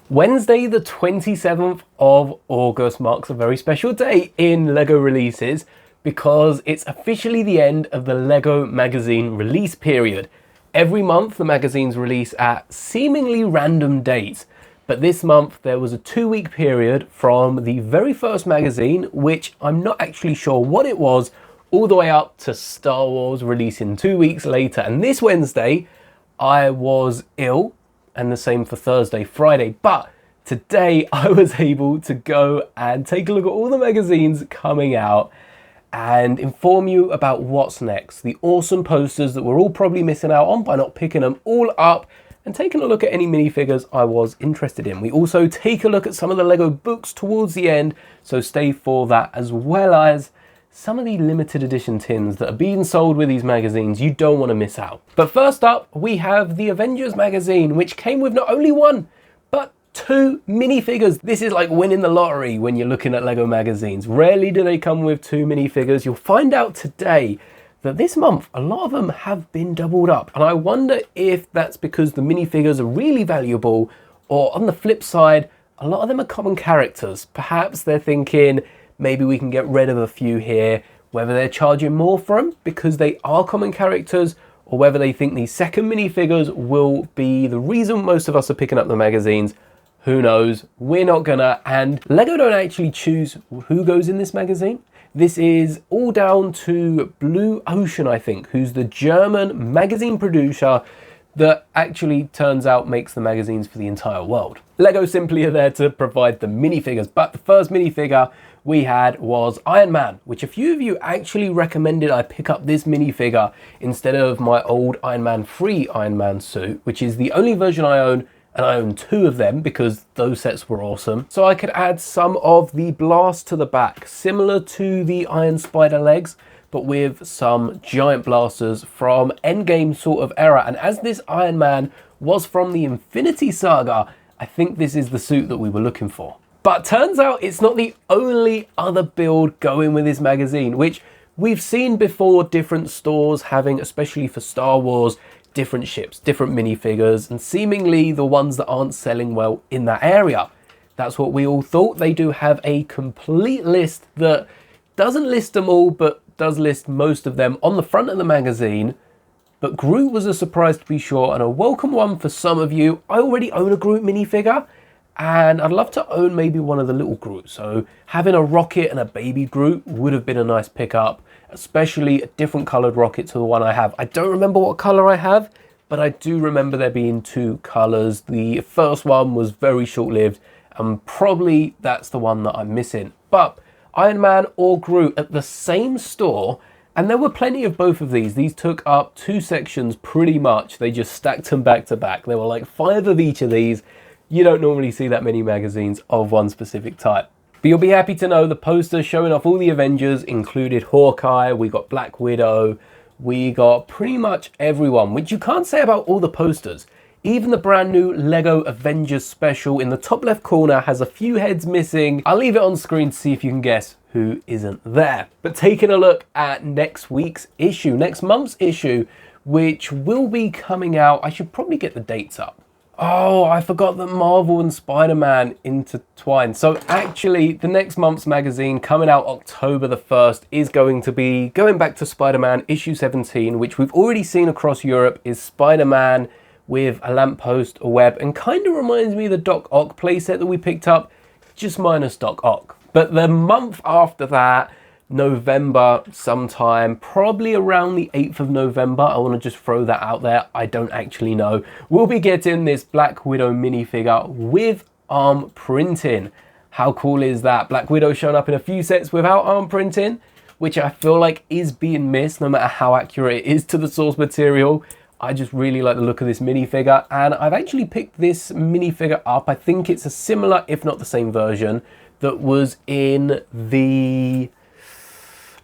Wednesday the 27th of August marks a very special day in LEGO releases because it's officially the end of the LEGO magazine release period. Every month the magazines release at seemingly random dates, but this month there was a 2-week period from the very first magazine, which I'm not actually sure what it was, all the way up to Star Wars releasing 2 weeks later. And this Wednesday I was ill, and the same for Thursday, Friday, but today I was able to go and take a look at all the magazines coming out and inform you about what's next. The awesome posters that we're all probably missing out on by not picking them all up, and taking a look at any minifigures I was interested in. We also take a look at some of the LEGO books towards the end, so stay for that, as well as some of the limited edition tins that are being sold with these magazines you don't want to miss out. But first up, we have the Avengers magazine, which came with not only one, but 2 minifigures. This is like winning the lottery when you're looking at LEGO magazines. Rarely do they come with 2 minifigures. You'll find out today that this month, a lot of them have been doubled up. And I wonder if that's because the minifigures are really valuable, or on the flip side, a lot of them are common characters. Perhaps they're thinking, maybe we can get rid of a few here, whether they're charging more for them because they are common characters, or whether they think these second minifigures will be the reason most of us are picking up the magazines. Who knows? We're not gonna, and LEGO don't actually choose who goes in this magazine. This is all down to Blue Ocean, I think, who's the German magazine producer that actually turns out makes the magazines for the entire world. LEGO simply are there to provide the minifigures, but the first minifigure we had was Iron Man, which a few of you actually recommended I pick up this minifigure instead of my old Iron Man 3 Iron Man suit, which is the only version I own, and I own 2 of them because those sets were awesome. So I could add some of the blast to the back, similar to the Iron Spider legs, but with some giant blasters from Endgame sort of era. And as this Iron Man was from the Infinity Saga, I think this is the suit that we were looking for. But turns out it's not the only other build going with this magazine, which we've seen before different stores having, especially for Star Wars, different ships, different minifigures, and seemingly the ones that aren't selling well in that area. That's what we all thought. They do have a complete list that doesn't list them all, but does list most of them on the front of the magazine. But Groot was a surprise to be sure, and a welcome one for some of you. I already own a Groot minifigure, and I'd love to own maybe one of the little Groot. So having a Rocket and a baby Groot would have been a nice pickup, especially a different coloured Rocket to the one I have. I don't remember what colour I have, but I do remember there being 2 colours. The first one was very short-lived, and probably that's the one that I'm missing. But Iron Man or Groot at the same store, and there were plenty of both of these. These took up 2 sections pretty much. They just stacked them back to back. There were like 5 of each of these. You don't normally see that many magazines of one specific type. But you'll be happy to know the posters showing off all the Avengers included Hawkeye, we got Black Widow, we got pretty much everyone, which you can't say about all the posters. Even the brand new LEGO Avengers special in the top left corner has a few heads missing. I'll leave it on screen to see if you can guess who isn't there. But taking a look at next month's issue, which will be coming out, I should probably get the dates up. Oh, I forgot that Marvel and Spider-Man intertwine. So actually, the next month's magazine coming out October the 1st is going to be going back to Spider-Man issue 17, which we've already seen across Europe is Spider-Man with a lamppost, a web, and kind of reminds me of the Doc Ock playset that we picked up, just minus Doc Ock. But the month after that, November sometime, probably around the 8th of November, I want to just throw that out there, I don't actually know, we'll be getting this Black Widow minifigure with arm printing. How cool is that? Black Widow showing up in a few sets without arm printing, which I feel like is being missed no matter how accurate it is to the source material. I just really like the look of this minifigure, and I've actually picked this minifigure up. I think it's a similar, if not the same version, that was in the...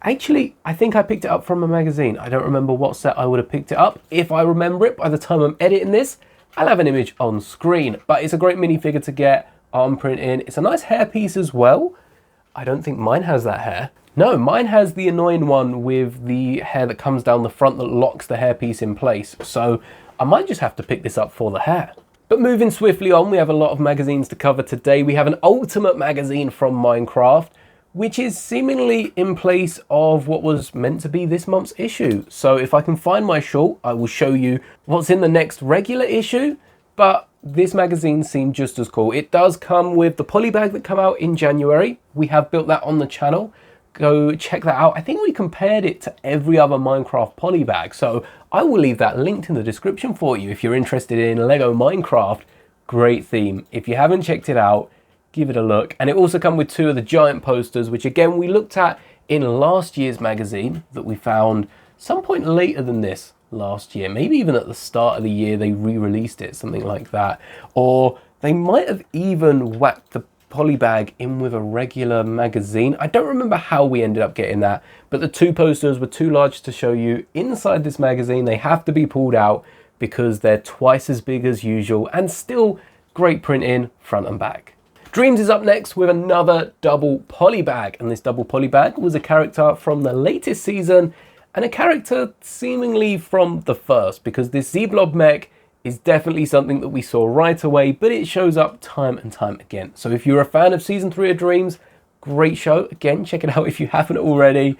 Actually, I think I picked it up from a magazine. I don't remember what set I would have picked it up. If I remember it by the time I'm editing this, I'll have an image on screen. But it's a great minifigure to get, arm print in. It's a nice hairpiece as well. I don't think mine has that hair. No, mine has the annoying one with the hair that comes down the front that locks the hairpiece in place. So I might just have to pick this up for the hair. But moving swiftly on, we have a lot of magazines to cover today. We have an Ultimate magazine from Minecraft, which is seemingly in place of what was meant to be this month's issue. So if I can find my short, I will show you what's in the next regular issue, but this magazine seemed just as cool. It does come with the polybag that come out in January. We have built that on the channel. Go check that out. I think we compared it to every other Minecraft polybag, so I will leave that linked in the description for you if you're interested in Lego Minecraft. Great theme. If you haven't checked it out, give it a look. And it also comes with 2 of the giant posters, which again we looked at in last year's magazine that we found some point later than this last year. Maybe even at the start of the year they re-released it, something like that. Or they might have even whacked the polybag in with a regular magazine. I don't remember how we ended up getting that, but the 2 posters were too large to show you inside this magazine. They have to be pulled out because they're twice as big as usual and still great printing front and back. Dreams is up next with another double polybag, and this double polybag was a character from the latest season and a character seemingly from the first, because this Z-Blob mech is definitely something that we saw right away, but it shows up time and time again. So if you're a fan of season 3 of Dreams, great show. Again, check it out if you haven't already.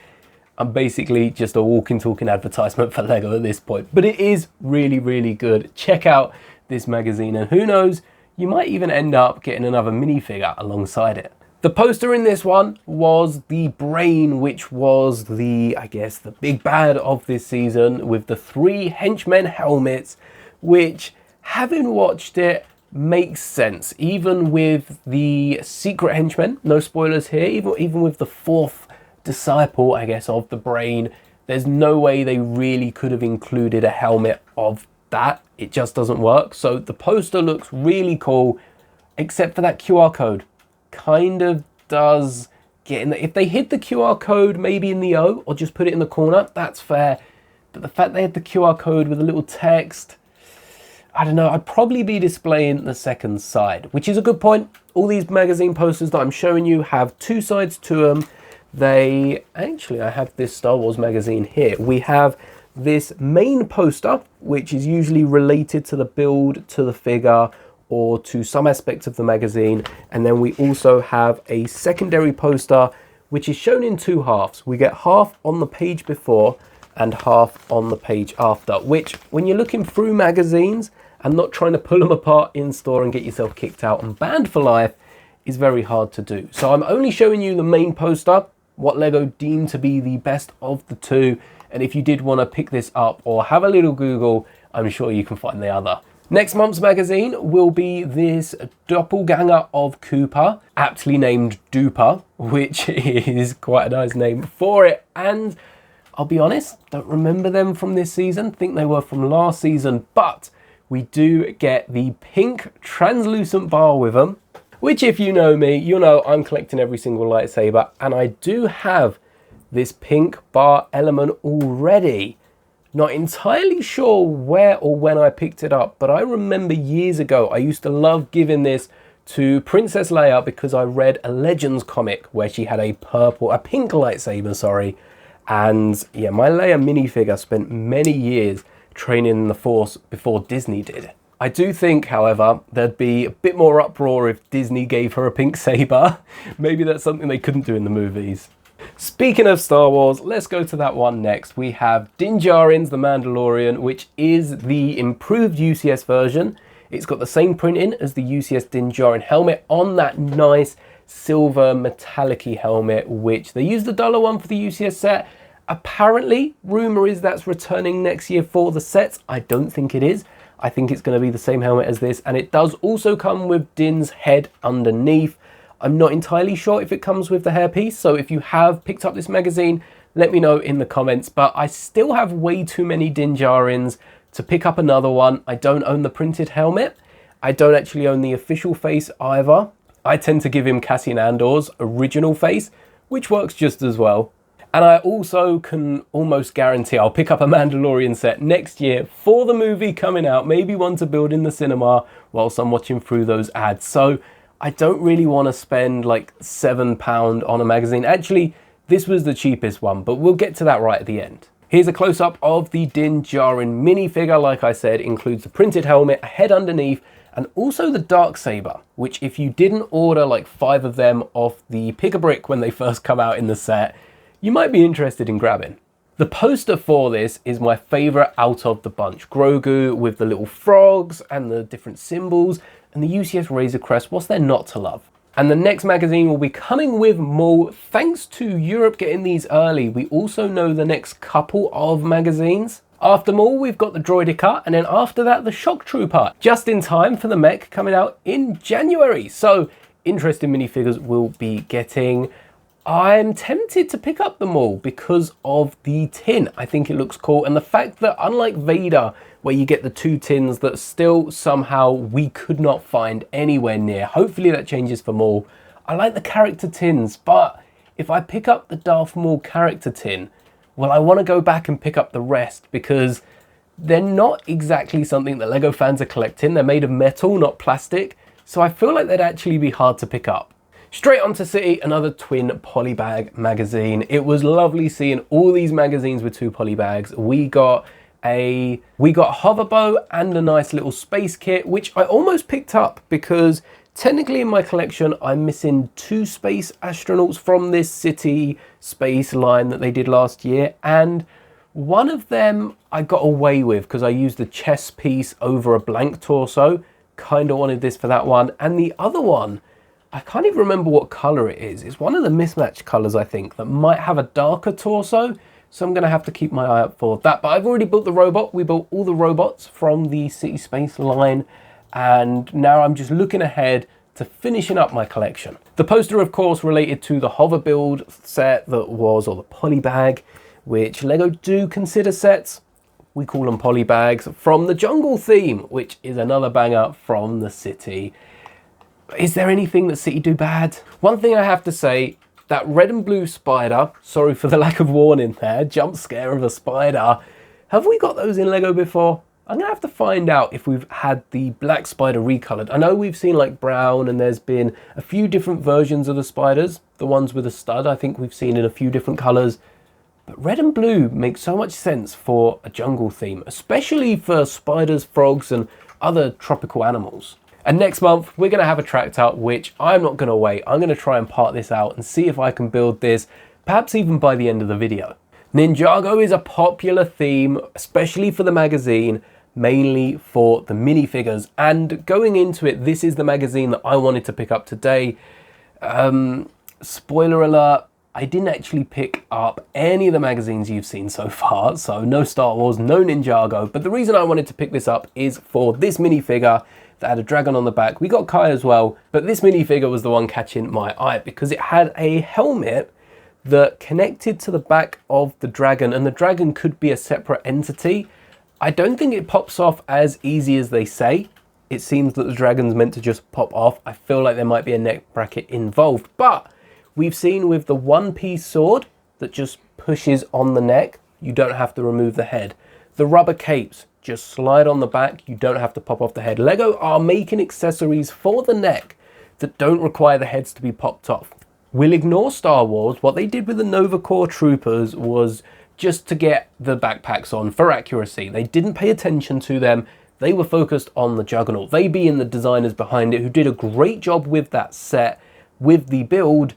I'm basically just a walking, talking advertisement for Lego at this point, but it is really, really good. Check out this magazine, and who knows, you might even end up getting another minifigure alongside it. The poster in this one was the Brain, which was the, I guess, the big bad of this season, with the 3 henchmen helmets, which, having watched it, makes sense. Even with the secret henchmen, no spoilers here, even with the 4th disciple, I guess, of the Brain, there's no way they really could have included a helmet of that. It just doesn't work. So the poster looks really cool, except for that QR code. Kind of does get in the, if they hid the QR code maybe in the O or just put it in the corner, that's fair. But the fact they had the QR code with a little text, I don't know, I'd probably be displaying the second side, which is a good point. All these magazine posters that I'm showing you have 2 sides to them. They, actually, I have this Star Wars magazine here. We have this main poster, which is usually related to the build, to the figure, or to some aspect of the magazine. And then we also have a secondary poster, which is shown in 2 halves. We get half on the page before and half on the page after, which when you're looking through magazines and not trying to pull them apart in store and get yourself kicked out and banned for life is very hard to do. So I'm only showing you the main poster, what Lego deemed to be the best of the 2. And if you did want to pick this up or have a little Google, I'm sure you can find the other. Next month's magazine will be this doppelganger of Cooper, aptly named Duper, which is quite a nice name for it. And I'll be honest, don't remember them from this season. Think they were from last season, but we do get the pink translucent bar with them, which if you know me, you'll know I'm collecting every single lightsaber, and I do have this pink bar element already. Not entirely sure where or when I picked it up, but I remember years ago I used to love giving this to Princess Leia because I read a Legends comic where she had a pink lightsaber, sorry. And yeah, my Leia minifigure spent many years training in the Force before Disney did. I do think, however, there'd be a bit more uproar if Disney gave her a pink saber. Maybe that's something they couldn't do in the movies. Speaking of Star Wars, let's go to that one next. We have Din Djarin's The Mandalorian, which is the improved UCS version. It's got the same printing as the UCS Din Djarin helmet on that nice silver metallic-y helmet, which they used the dollar one for the UCS set. Apparently, rumor is that's returning next year for the sets. I don't think it is. I think it's going to be the same helmet as this, and it does also come with Din's head underneath. I'm not entirely sure if it comes with the hairpiece, so if you have picked up this magazine, let me know in the comments. But I still have way too many Din Djarins to pick up another one. I don't own the printed helmet. I don't actually own the official face either. I tend to give him Cassian Andor's original face, which works just as well. And I also can almost guarantee I'll pick up a Mandalorian set next year for the movie coming out, maybe one to build in the cinema whilst I'm watching through those ads. So I don't really want to spend like £7 on a magazine. Actually, this was the cheapest one, but we'll get to that right at the end. Here's a close-up of the Din Djarin minifigure. Like I said, includes the printed helmet, a head underneath, and also the Darksaber, which if you didn't order like 5 of them off the Pick-a-Brick when they first come out in the set, you might be interested in grabbing. The poster for this is my favorite out of the bunch. Grogu with the little frogs and the different symbols, and the UCS Razor Crest. What's there not to love? And the next magazine will be coming with Maul. Thanks to Europe getting these early, we also know the next couple of magazines. After Maul, we've got the Droidica, and then after that, the Shock Trooper, just in time for the mech coming out in January. So, interesting minifigures we'll be getting. I'm tempted to pick up the Maul because of the tin. I think it looks cool, and the fact that unlike Vader, where you get the 2 tins that still somehow we could not find anywhere near. Hopefully that changes for Maul. I like the character tins, but if I pick up the Darth Maul character tin, well, I want to go back and pick up the rest because they're not exactly something that LEGO fans are collecting. They're made of metal, not plastic. So I feel like they'd actually be hard to pick up. Straight on to City, another twin polybag magazine. It was lovely seeing all these magazines with 2 polybags. We got Hoverbow and a nice little space kit, which I almost picked up because technically in my collection I'm missing 2 space astronauts from this City space line that they did last year, and one of them I got away with because I used the chest piece over a blank torso. Kind of wanted this for that one, and the other one, I can't even remember what color it is. It's one of the mismatched colors, I think, that might have a darker torso. So I'm going to have to keep my eye out for that. But I've already built the robot. We built all the robots from the City Space line. And now I'm just looking ahead to finishing up my collection. The poster, of course, related to the hover build set that was, or the polybag, which LEGO do consider sets. We call them polybags, from the jungle theme, which is another banger from the City. Is there anything that City do bad? One thing I have to say, that red and blue spider, sorry for the lack of warning there, jump scare of a spider. Have we got those in LEGO before? I'm gonna have to find out if we've had the black spider recolored. I know we've seen like brown, and there's been a few different versions of the spiders. The ones with a stud, I think we've seen in a few different colors. But red and blue makes so much sense for a jungle theme, especially for spiders, frogs, and other tropical animals. And next month, we're going to have a tractor, which I'm not going to wait. I'm going to try and part this out and see if I can build this, perhaps even by the end of the video. Ninjago is a popular theme, especially for the magazine, mainly for the minifigures. And going into it, this is the magazine that I wanted to pick up today. Spoiler alert, I didn't actually pick up any of the magazines you've seen so far. So no Star Wars, no Ninjago. But the reason I wanted to pick this up is for this minifigure that had a dragon on the back. We got Kai as well, but this minifigure was the one catching my eye because it had a helmet that connected to the back of the dragon, and the dragon could be a separate entity. I don't think it pops off as easy as they say. It seems that the dragon's meant to just pop off. I feel like there might be a neck bracket involved, but we've seen with the one-piece sword that just pushes on the neck, you don't have to remove the head. The rubber capes just slide on the back, you don't have to pop off the head. LEGO are making accessories for the neck that don't require the heads to be popped off. We'll ignore Star Wars. What they did with the Nova Corps troopers was just to get the backpacks on for accuracy. They didn't pay attention to them. They were focused on the Juggernaut. They being the designers behind it, who did a great job with that set, with the build.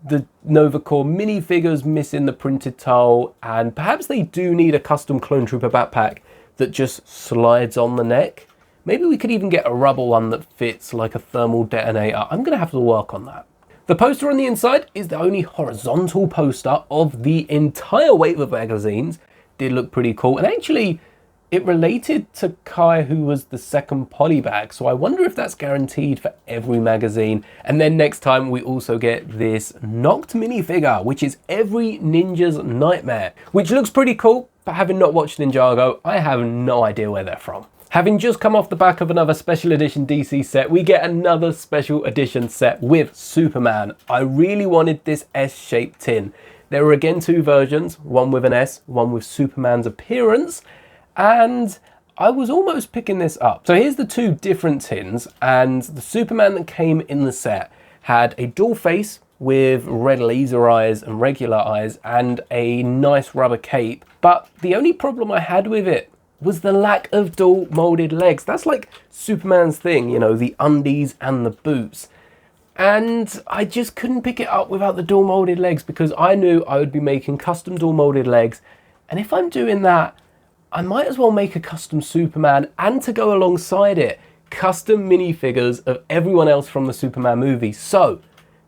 The Nova Corps minifigures missing the printed tile, and perhaps they do need a custom clone trooper backpack that just slides on the neck. Maybe we could even get a rubber one that fits like a thermal detonator. I'm gonna have to work on that. The poster on the inside is the only horizontal poster of the entire wave of magazines. Did look pretty cool, and actually it related to Kai, who was the second polybag, so I wonder if that's guaranteed for every magazine. And then next time we also get this Noct minifigure, which is every ninja's nightmare, which looks pretty cool, but having not watched Ninjago, I have no idea where they're from. Having just come off the back of another special edition DC set, we get another special edition set with Superman. I really wanted this S-shaped tin. There were again 2 versions, one with an S, one with Superman's appearance, and I was almost picking this up. So here's the 2 different tins, and the Superman that came in the set had a dual face with red laser eyes and regular eyes and a nice rubber cape. But the only problem I had with it was the lack of dual molded legs. That's like Superman's thing, you know, the undies and the boots. And I just couldn't pick it up without the dual molded legs, because I knew I would be making custom dual molded legs. And if I'm doing that, I might as well make a custom Superman, and to go alongside it, custom minifigures of everyone else from the Superman movie. So,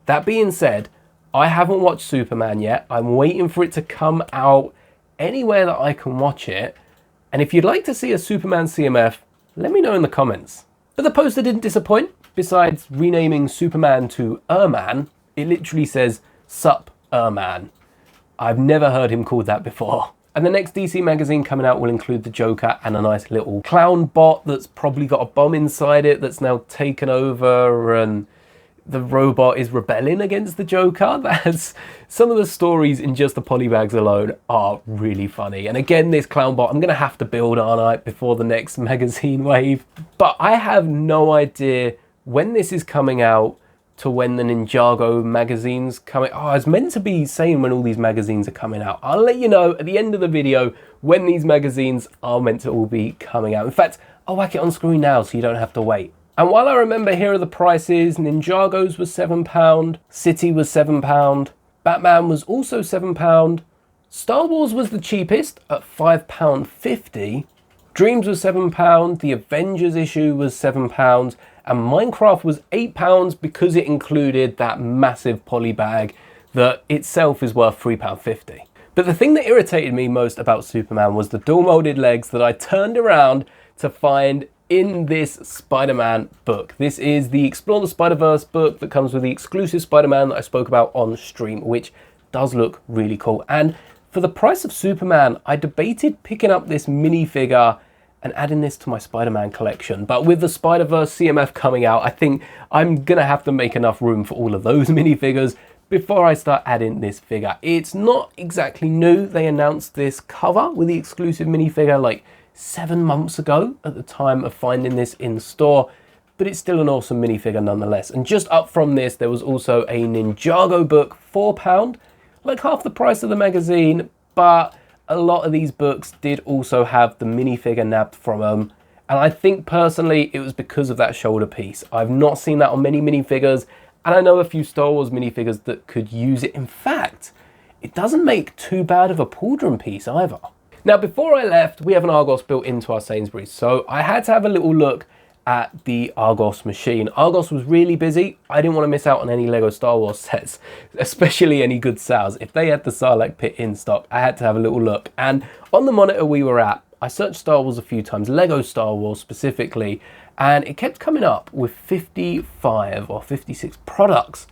that being said, I haven't watched Superman yet. I'm waiting for it to come out anywhere that I can watch it. And if you'd like to see a Superman CMF, let me know in the comments. But the poster didn't disappoint. Besides renaming Superman to Erman, it literally says, "Sup, Erman." I've never heard him called that before. And the next DC magazine coming out will include the Joker and a nice little clown bot that's probably got a bomb inside it that's now taken over, and the robot is rebelling against the Joker. That's some of the stories in just the polybags alone are really funny. And again, this clown bot I'm gonna have to build, aren't I, before the next magazine wave. But I have no idea when this is coming out to when the Ninjago magazine's coming. Oh, I was meant to be saying when all these magazines are coming out. I'll let you know at the end of the video when these magazines are meant to all be coming out. In fact, I'll whack it on screen now so you don't have to wait. And while I remember here are the prices, Ninjago's was £7, City was £7, Batman was also £7, Star Wars was the cheapest at £5.50, Dreams was £7, the Avengers issue was £7, and Minecraft was £8 because it included that massive poly bag that itself is worth £3.50. But the thing that irritated me most about Superman was the dual molded legs that I turned around to find in this Spider-Man book. This is the Explore the Spider-Verse book that comes with the exclusive Spider-Man that I spoke about on stream, which does look really cool. And for the price of Superman, I debated picking up this minifigure and adding this to my Spider-Man collection. But with the Spider-Verse CMF coming out, I think I'm gonna have to make enough room for all of those minifigures before I start adding this figure. It's not exactly new. They announced this cover with the exclusive minifigure like 7 months ago at the time of finding this in store, but it's still an awesome minifigure nonetheless. And just up from this, there was also a Ninjago book, £4, like half the price of the magazine, but a lot of these books did also have the minifigure nabbed from them. And I think personally, it was because of that shoulder piece. I've not seen that on many minifigures, and I know a few Star Wars minifigures that could use it. In fact, it doesn't make too bad of a pauldron piece either. Now, before I left, we have an Argos built into our Sainsbury's, so I had to have a little look at the Argos machine. Argos was really busy. I didn't want to miss out on any Lego Star Wars sets, especially any good sales. If they had the Sarlacc pit in stock, I had to have a little look. And on the monitor we were at, I searched Star Wars a few times, Lego Star Wars specifically, and it kept coming up with 55 or 56 products.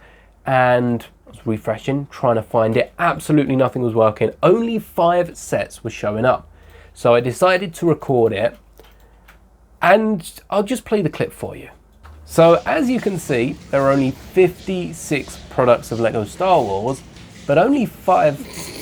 And I was refreshing, trying to find it. Absolutely nothing was working. Only 5 sets were showing up. So I decided to record it, and I'll just play the clip for you. So as you can see, there are only 56 products of Lego Star Wars, but only 5...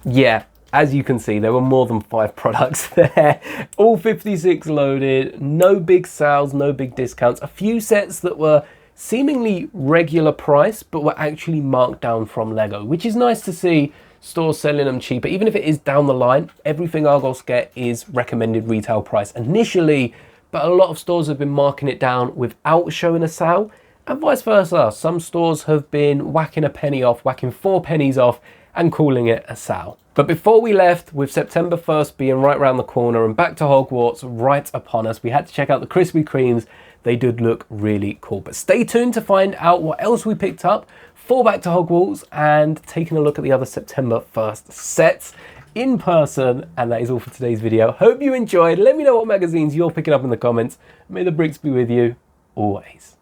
Yeah, as you can see, there were more than 5 products there. All 56 loaded, no big sales, no big discounts. A few sets that were seemingly regular price, but were actually marked down from Lego, which is nice to see stores selling them cheaper. Even if it is down the line, everything Argos get is recommended retail price initially, but a lot of stores have been marking it down without showing a sale, and vice versa. Some stores have been whacking a penny off, whacking 4 pennies off, and calling it a sale. But before we left, with September 1st being right around the corner and Back to Hogwarts right upon us, we had to check out the Krispy Kremes. They did look really cool. But stay tuned to find out what else we picked up for Back to Hogwarts and taking a look at the other September 1st sets in person. And that is all for today's video. Hope you enjoyed. Let me know what magazines you're picking up in the comments. May the bricks be with you always.